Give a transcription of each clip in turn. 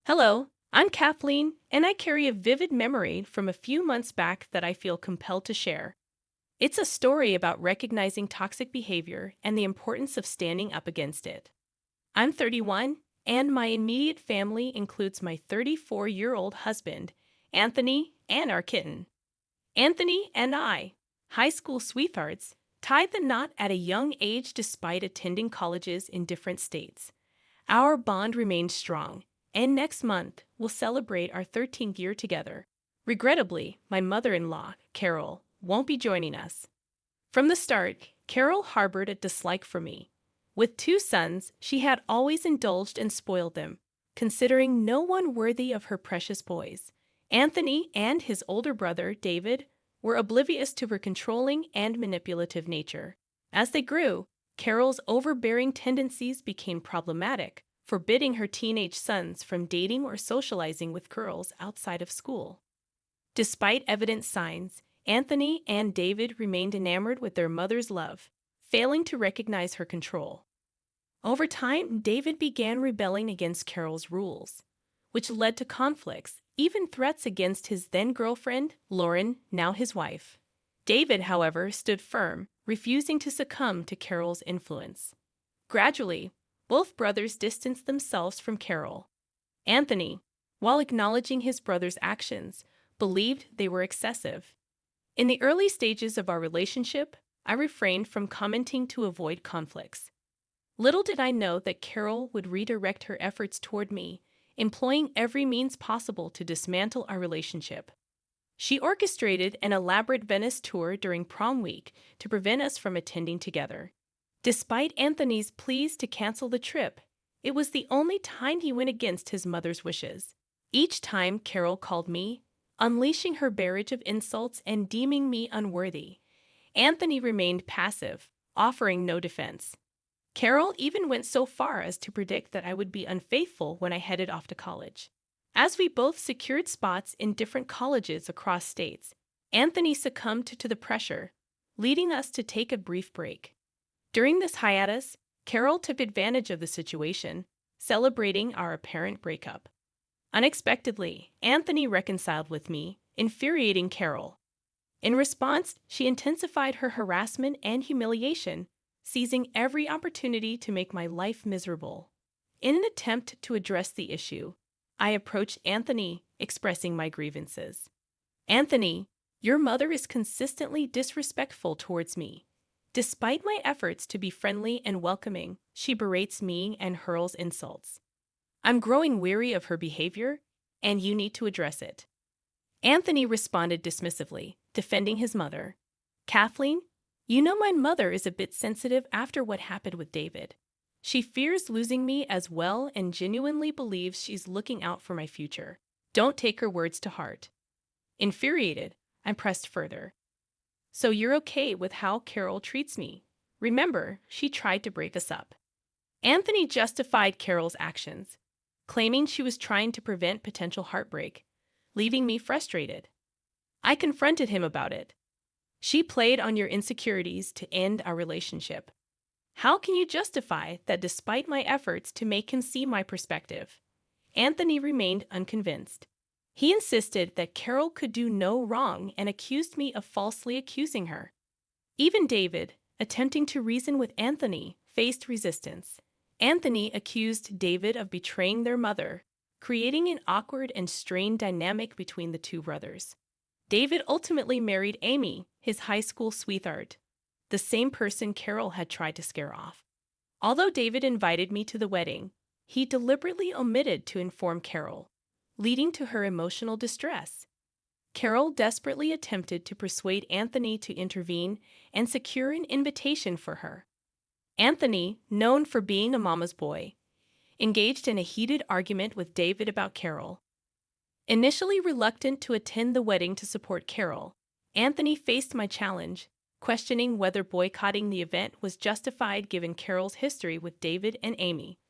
Hello, I'm Kathleen, and I carry a vivid memory from a few months back that I feel compelled to share. It's a story about recognizing toxic behavior and the importance of standing up against it. I'm 31, and my immediate family includes my 34-year-old husband, Anthony, and our kitten. Anthony and I, high school sweethearts, tied the knot at a young age despite attending colleges in different states. Our bond remains strong, and next month we'll celebrate our 13th year together. Regrettably, my mother-in-law, Carol, won't be joining us. From the start, Carol harbored a dislike for me. With two sons, she had always indulged and spoiled them, considering no one worthy of her precious boys. Anthony and his older brother, David, were oblivious to her controlling and manipulative nature. As they grew, Carol's overbearing tendencies became problematic, forbidding her teenage sons from dating or socializing with girls outside of school. Despite evident signs, Anthony and David remained enamored with their mother's love, failing to recognize her control. Over time, David began rebelling against Carol's rules, which led to conflicts, even threats against his then-girlfriend, Lauren, now his wife. David, however, stood firm, refusing to succumb to Carol's influence. Gradually, both brothers distanced themselves from Carol. Anthony, while acknowledging his brother's actions, believed they were excessive. In the early stages of our relationship, I refrained from commenting to avoid conflicts. Little did I know that Carol would redirect her efforts toward me, employing every means possible to dismantle our relationship. She orchestrated an elaborate Venice tour during prom week to prevent us from attending together. Despite Anthony's pleas to cancel the trip, it was the only time he went against his mother's wishes. Each time Carol called me, unleashing her barrage of insults and deeming me unworthy, Anthony remained passive, offering no defense. Carol even went so far as to predict that I would be unfaithful when I headed off to college. As we both secured spots in different colleges across states, Anthony succumbed to the pressure, leading us to take a brief break. During this hiatus, Carol took advantage of the situation, celebrating our apparent breakup. Unexpectedly, Anthony reconciled with me, infuriating Carol. In response, she intensified her harassment and humiliation, seizing every opportunity to make my life miserable. In an attempt to address the issue, I approached Anthony, expressing my grievances. Anthony, your mother is consistently disrespectful towards me. Despite my efforts to be friendly and welcoming, she berates me and hurls insults. I'm growing weary of her behavior, and you need to address it. Anthony responded dismissively, defending his mother. Kathleen, you know my mother is a bit sensitive after what happened with David. She fears losing me as well and genuinely believes she's looking out for my future. Don't take her words to heart. Infuriated, I pressed further. So you're okay with how Carol treats me? Remember, she tried to break us up. Anthony justified Carol's actions, claiming she was trying to prevent potential heartbreak, leaving me frustrated. I confronted him about it. She played on your insecurities to end our relationship. How can you justify that despite my efforts to make him see my perspective? Anthony remained unconvinced. He insisted that Carol could do no wrong and accused me of falsely accusing her. Even David, attempting to reason with Anthony, faced resistance. Anthony accused David of betraying their mother, creating an awkward and strained dynamic between the two brothers. David ultimately married Amy, his high school sweetheart, the same person Carol had tried to scare off. Although David invited me to the wedding, he deliberately omitted to inform Carol, leading to her emotional distress. Carol desperately attempted to persuade Anthony to intervene and secure an invitation for her. Anthony, known for being a mama's boy, engaged in a heated argument with David about Carol. Initially reluctant to attend the wedding to support Carol, Anthony faced my challenge, questioning whether boycotting the event was justified given Carol's history with David and Amy.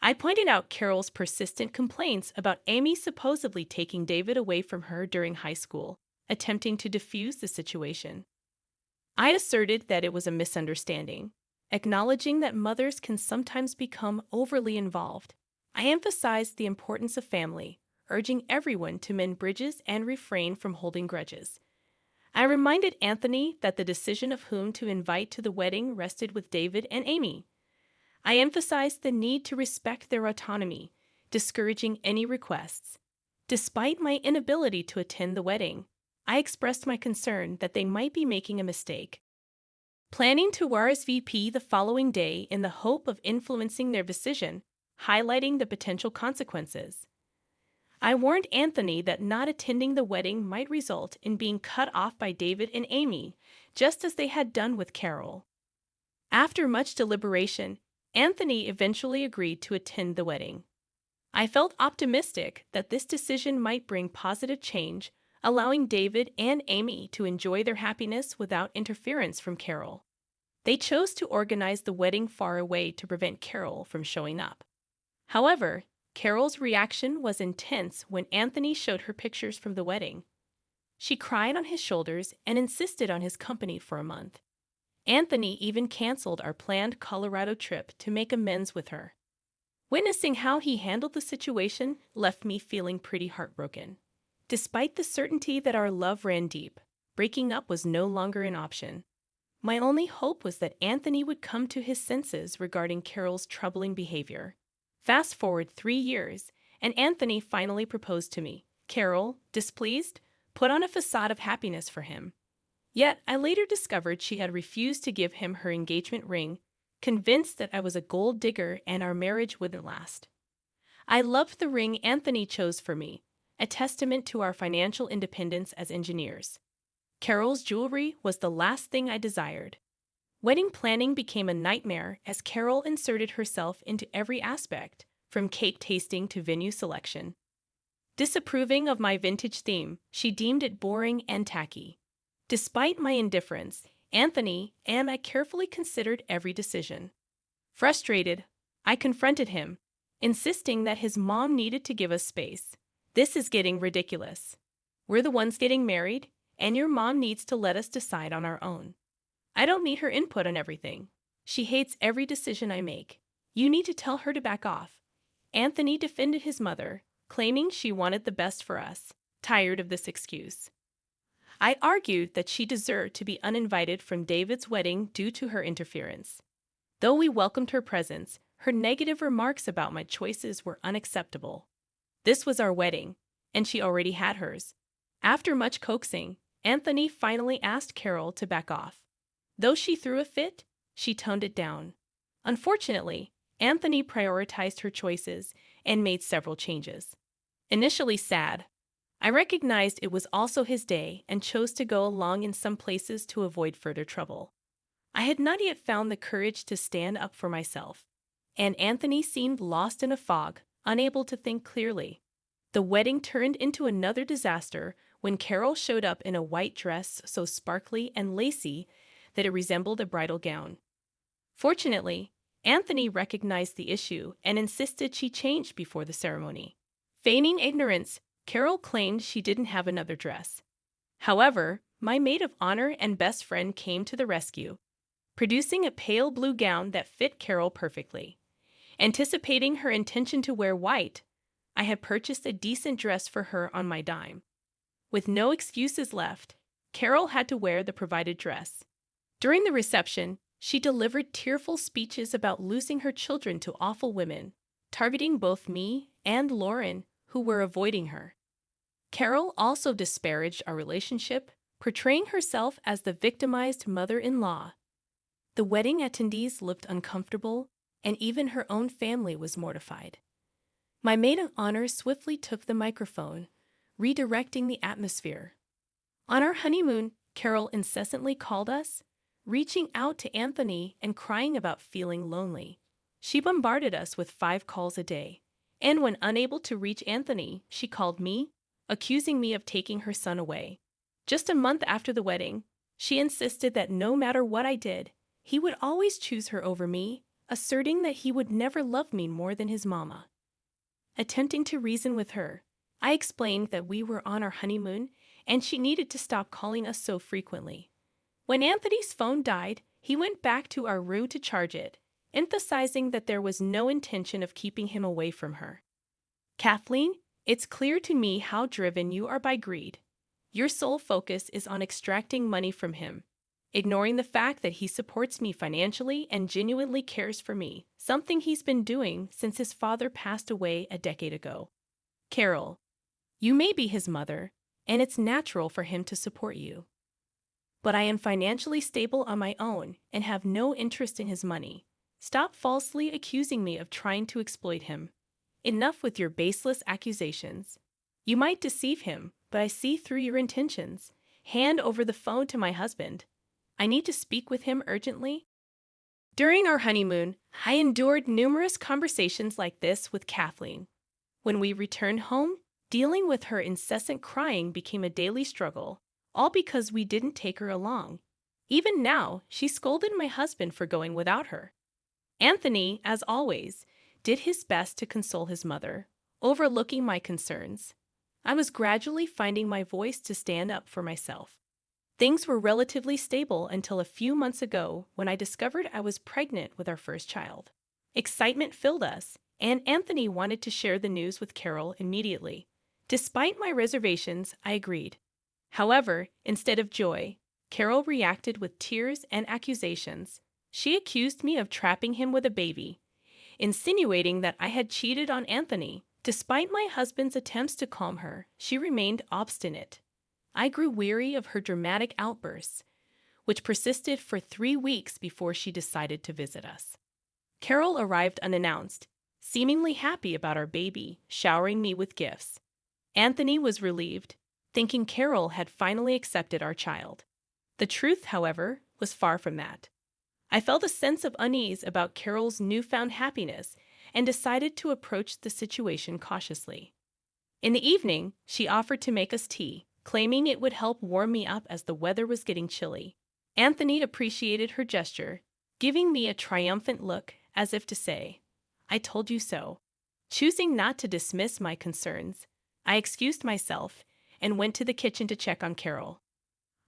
I pointed out Carol's persistent complaints about Amy supposedly taking David away from her during high school, attempting to defuse the situation. I asserted that it was a misunderstanding, acknowledging that mothers can sometimes become overly involved. I emphasized the importance of family, urging everyone to mend bridges and refrain from holding grudges. I reminded Anthony that the decision of whom to invite to the wedding rested with David and Amy. I emphasized the need to respect their autonomy, discouraging any requests. Despite my inability to attend the wedding, I expressed my concern that they might be making a mistake. Planning to RSVP the following day in the hope of influencing their decision, highlighting the potential consequences. I warned Anthony that not attending the wedding might result in being cut off by David and Amy, just as they had done with Carol. After much deliberation, Anthony eventually agreed to attend the wedding. I felt optimistic that this decision might bring positive change, allowing David and Amy to enjoy their happiness without interference from Carol. They chose to organize the wedding far away to prevent Carol from showing up. However, Carol's reaction was intense when Anthony showed her pictures from the wedding. She cried on his shoulders and insisted on his company for a month. Anthony even canceled our planned Colorado trip to make amends with her. Witnessing how he handled the situation left me feeling pretty heartbroken. Despite the certainty that our love ran deep, breaking up was no longer an option. My only hope was that Anthony would come to his senses regarding Carol's troubling behavior. Fast forward 3 years, and Anthony finally proposed to me. Carol, displeased, put on a facade of happiness for him. Yet, I later discovered she had refused to give him her engagement ring, convinced that I was a gold digger and our marriage wouldn't last. I loved the ring Anthony chose for me, a testament to our financial independence as engineers. Carol's jewelry was the last thing I desired. Wedding planning became a nightmare as Carol inserted herself into every aspect, from cake tasting to venue selection. Disapproving of my vintage theme, she deemed it boring and tacky. Despite my indifference, Anthony and I carefully considered every decision. Frustrated, I confronted him, insisting that his mom needed to give us space. This is getting ridiculous. We're the ones getting married, and your mom needs to let us decide on our own. I don't need her input on everything. She hates every decision I make. You need to tell her to back off. Anthony defended his mother, claiming she wanted the best for us, tired of this excuse. I argued that she deserved to be uninvited from David's wedding due to her interference. Though we welcomed her presence, her negative remarks about my choices were unacceptable. This was our wedding, and she already had hers. After much coaxing, Anthony finally asked Carol to back off. Though she threw a fit, she toned it down. Unfortunately, Anthony prioritized her choices and made several changes. Initially sad, I recognized it was also his day and chose to go along in some places to avoid further trouble. I had not yet found the courage to stand up for myself, and Anthony seemed lost in a fog, unable to think clearly. The wedding turned into another disaster when Carol showed up in a white dress so sparkly and lacy that it resembled a bridal gown. Fortunately, Anthony recognized the issue and insisted she change before the ceremony. Feigning ignorance, Carol claimed she didn't have another dress. However, my maid of honor and best friend came to the rescue, producing a pale blue gown that fit Carol perfectly. Anticipating her intention to wear white, I had purchased a decent dress for her on my dime. With no excuses left, Carol had to wear the provided dress. During the reception, she delivered tearful speeches about losing her children to awful women, targeting both me and Lauren, who were avoiding her. Carol also disparaged our relationship, portraying herself as the victimized mother-in-law. The wedding attendees looked uncomfortable, and even her own family was mortified. My maid of honor swiftly took the microphone, redirecting the atmosphere. On our honeymoon, Carol incessantly called us, reaching out to Anthony and crying about feeling lonely. She bombarded us with 5 calls a day, and when unable to reach Anthony, she called me, accusing me of taking her son away. Just a month after the wedding, she insisted that no matter what I did, he would always choose her over me, asserting that he would never love me more than his mama. Attempting to reason with her, I explained that we were on our honeymoon and she needed to stop calling us so frequently. When Anthony's phone died, he went back to our room to charge it, emphasizing that there was no intention of keeping him away from her. Kathleen, it's clear to me how driven you are by greed. Your sole focus is on extracting money from him, ignoring the fact that he supports me financially and genuinely cares for me, something he's been doing since his father passed away a decade ago. Carol, you may be his mother, and it's natural for him to support you. But I am financially stable on my own and have no interest in his money. Stop falsely accusing me of trying to exploit him. Enough with your baseless accusations. You might deceive him, but I see through your intentions. Hand over the phone to my husband. I need to speak with him urgently. During our honeymoon, I endured numerous conversations like this with Kathleen. When we returned home, dealing with her incessant crying became a daily struggle, all because we didn't take her along. Even now, she scolded my husband for going without her. Anthony, as always, did his best to console his mother, overlooking my concerns. I was gradually finding my voice to stand up for myself. Things were relatively stable until a few months ago when I discovered I was pregnant with our first child. Excitement filled us, and Anthony wanted to share the news with Carol immediately. Despite my reservations, I agreed. However, instead of joy, Carol reacted with tears and accusations. She accused me of trapping him with a baby, insinuating that I had cheated on Anthony. Despite my husband's attempts to calm her, she remained obstinate. I grew weary of her dramatic outbursts, which persisted for 3 weeks before she decided to visit us. Carol arrived unannounced, seemingly happy about our baby, showering me with gifts. Anthony was relieved, thinking Carol had finally accepted our child. The truth, however, was far from that. I felt a sense of unease about Carol's newfound happiness and decided to approach the situation cautiously. In the evening, she offered to make us tea, claiming it would help warm me up as the weather was getting chilly. Anthony appreciated her gesture, giving me a triumphant look as if to say, "I told you so." Choosing not to dismiss my concerns, I excused myself and went to the kitchen to check on Carol.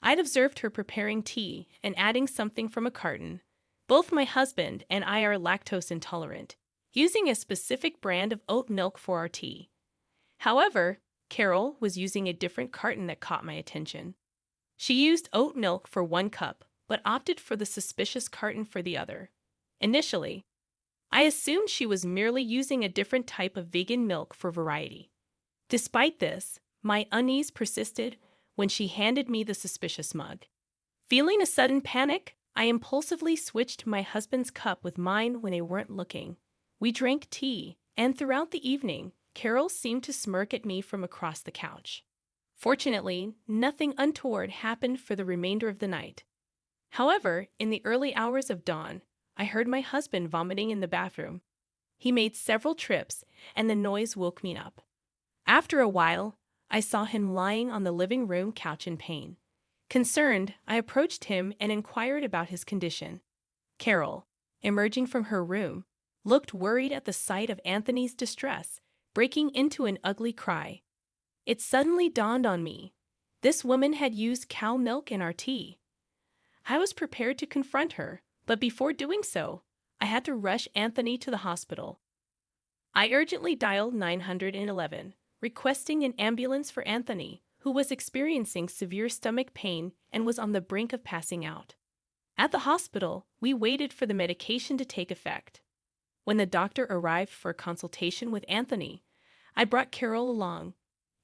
I'd observed her preparing tea and adding something from a carton. Both my husband and I are lactose intolerant, using a specific brand of oat milk for our tea. However, Carol was using a different carton that caught my attention. She used oat milk for 1 cup, but opted for the suspicious carton for the other. Initially, I assumed she was merely using a different type of vegan milk for variety. Despite this, my unease persisted when she handed me the suspicious mug. Feeling a sudden panic, I impulsively switched my husband's cup with mine when they weren't looking. We drank tea, and throughout the evening, Carol seemed to smirk at me from across the couch. Fortunately, nothing untoward happened for the remainder of the night. However, in the early hours of dawn, I heard my husband vomiting in the bathroom. He made several trips, and the noise woke me up. After a while, I saw him lying on the living room couch in pain. Concerned, I approached him and inquired about his condition. Carol, emerging from her room, looked worried at the sight of Anthony's distress, breaking into an ugly cry. It suddenly dawned on me. This woman had used cow milk in our tea. I was prepared to confront her, but before doing so, I had to rush Anthony to the hospital. I urgently dialed 911, requesting an ambulance for Anthony, who was experiencing severe stomach pain and was on the brink of passing out. At the hospital, we waited for the medication to take effect. When the doctor arrived for a consultation with Anthony, I brought Carol along.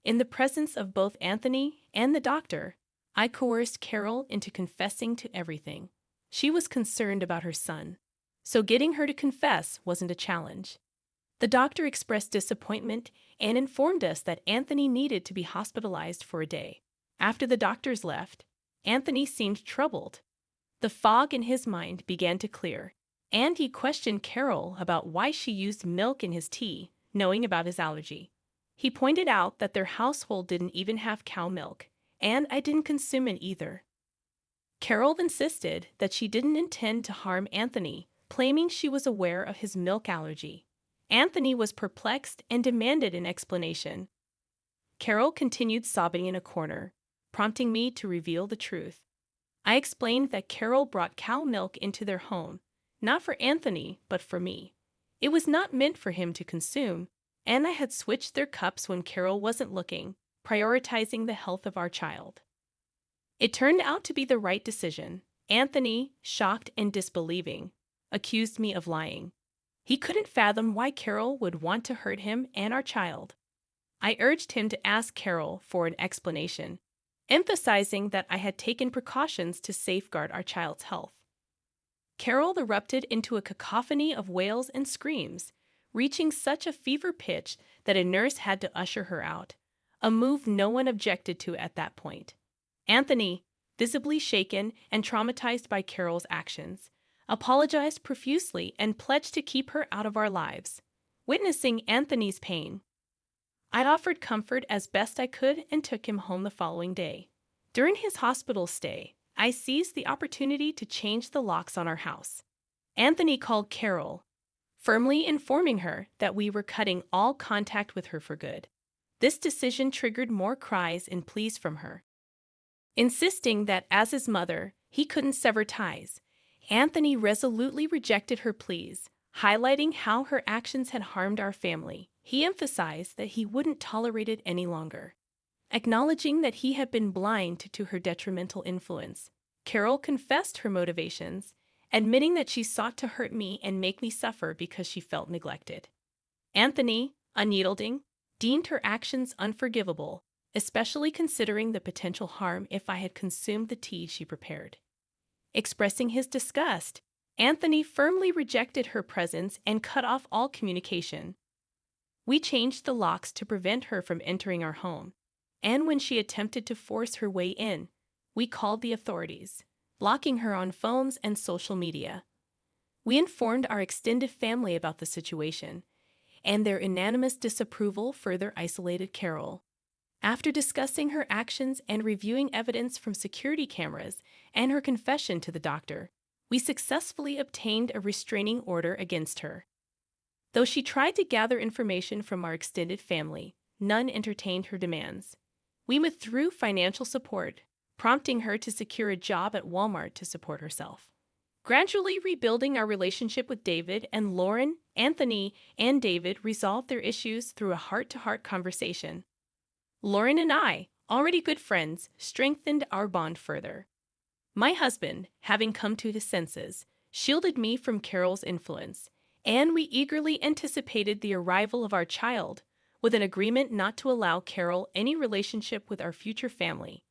In the presence of both Anthony and the doctor, I coerced Carol into confessing to everything. She was concerned about her son, so getting her to confess wasn't a challenge. The doctor expressed disappointment and informed us that Anthony needed to be hospitalized for a day. After the doctors left, Anthony seemed troubled. The fog in his mind began to clear, and he questioned Carol about why she used milk in his tea, knowing about his allergy. He pointed out that their household didn't even have cow milk, and I didn't consume it either. Carol insisted that she didn't intend to harm Anthony, claiming she was aware of his milk allergy. Anthony was perplexed and demanded an explanation. Carol continued sobbing in a corner, prompting me to reveal the truth. I explained that Carol brought cow milk into their home, not for Anthony, but for me. It was not meant for him to consume, and I had switched their cups when Carol wasn't looking, prioritizing the health of our child. It turned out to be the right decision. Anthony, shocked and disbelieving, accused me of lying. He couldn't fathom why Carol would want to hurt him and our child. I urged him to ask Carol for an explanation, emphasizing that I had taken precautions to safeguard our child's health. Carol erupted into a cacophony of wails and screams, reaching such a fever pitch that a nurse had to usher her out, a move no one objected to at that point. Anthony, visibly shaken and traumatized by Carol's actions, apologized profusely and pledged to keep her out of our lives. Witnessing Anthony's pain, I'd offered comfort as best I could and took him home the following day. During his hospital stay, I seized the opportunity to change the locks on our house. Anthony called Carol, firmly informing her that we were cutting all contact with her for good. This decision triggered more cries and pleas from her. Insisting that as his mother, he couldn't sever ties, Anthony resolutely rejected her pleas, highlighting how her actions had harmed our family. He emphasized that he wouldn't tolerate it any longer. Acknowledging that he had been blind to her detrimental influence, Carol confessed her motivations, admitting that she sought to hurt me and make me suffer because she felt neglected. Anthony, unyielding, deemed her actions unforgivable, especially considering the potential harm if I had consumed the tea she prepared. Expressing his disgust, Anthony firmly rejected her presence and cut off all communication. We changed the locks to prevent her from entering our home, and when she attempted to force her way in, we called the authorities, blocking her on phones and social media. We informed our extended family about the situation, and their unanimous disapproval further isolated Carol. After discussing her actions and reviewing evidence from security cameras and her confession to the doctor, we successfully obtained a restraining order against her. Though she tried to gather information from our extended family, none entertained her demands. We withdrew financial support, prompting her to secure a job at Walmart to support herself. Gradually rebuilding our relationship with David and Lauren, Anthony, and David resolved their issues through a heart-to-heart conversation. Lauren and I, already good friends, strengthened our bond further. My husband, having come to his senses, shielded me from Carol's influence, and we eagerly anticipated the arrival of our child, with an agreement not to allow Carol any relationship with our future family.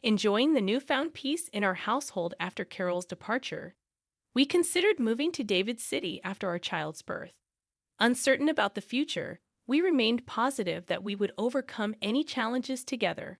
Enjoying the newfound peace in our household after Carol's departure, we considered moving to David City after our child's birth. Uncertain about the future, we remained positive that we would overcome any challenges together.